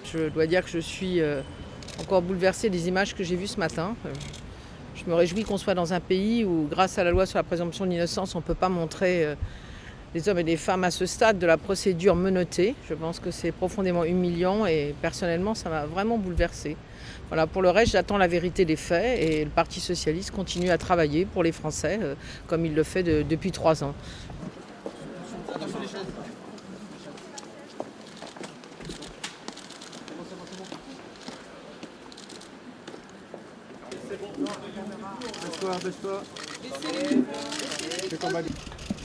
Je dois dire que je suis encore bouleversée des images que j'ai vues ce matin. Je me réjouis qu'on soit dans un pays où, grâce à la loi sur la présomption d'innocence, on ne peut pas montrer les hommes et les femmes à ce stade de la procédure menottée. Je pense que c'est profondément humiliant et personnellement, ça m'a vraiment bouleversée. Voilà, pour le reste, j'attends la vérité des faits et le Parti socialiste continue à travailler pour les Français comme il le fait depuis 3 ans.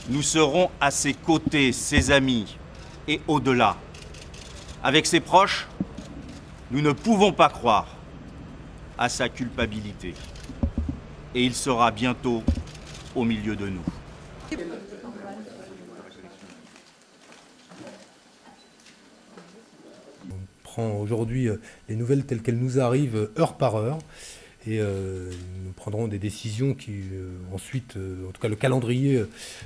Nous serons à ses côtés, ses amis, et au-delà. Avec ses proches, nous ne pouvons pas croire à sa culpabilité. Et il sera bientôt au milieu de nous. On prend aujourd'hui les nouvelles telles qu'elles nous arrivent heure par heure. Et nous prendrons des décisions qui ensuite, en tout cas le calendrier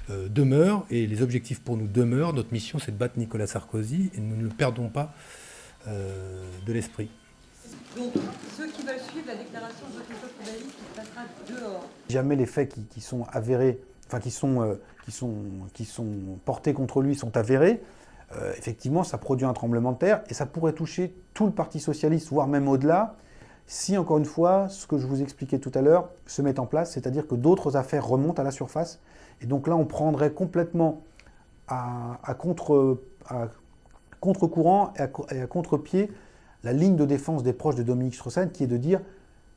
demeure et les objectifs pour nous demeurent. Notre mission c'est de battre Nicolas Sarkozy et nous ne le perdons pas de l'esprit. Donc ceux qui veulent suivre la déclaration de Christophe Caudali qui passera dehors. Jamais les faits qui sont avérés, enfin qui sont portés contre lui sont avérés, effectivement ça produit un tremblement de terre et ça pourrait toucher tout le Parti socialiste, voire même au-delà. Si, encore une fois, ce que je vous expliquais tout à l'heure se met en place, c'est-à-dire que d'autres affaires remontent à la surface. Et donc là, on prendrait complètement à contre-courant et à contre-pied la ligne de défense des proches de Dominique Strauss-Kahn, qui est de dire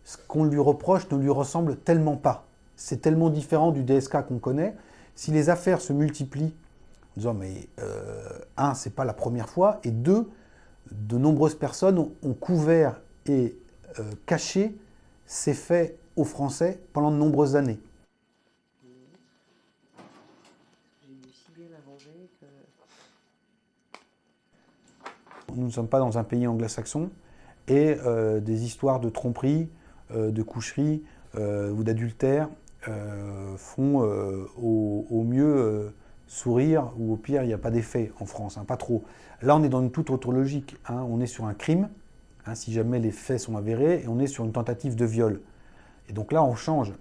ce qu'on lui reproche ne lui ressemble tellement pas. C'est tellement différent du DSK qu'on connaît. Si les affaires se multiplient, en disant, mais un, c'est pas la première fois, et deux, de nombreuses personnes ont couvert et caché ces faits aux Français pendant de nombreuses années. Nous ne sommes pas dans un pays anglo-saxon et des histoires de tromperie, de coucherie ou d'adultère font au mieux sourire ou au pire il n'y a pas d'effet en France, pas trop. Là on est dans une toute autre logique, on est sur un crime. Si jamais les faits sont avérés, et on est sur une tentative de viol. Et donc là, on change.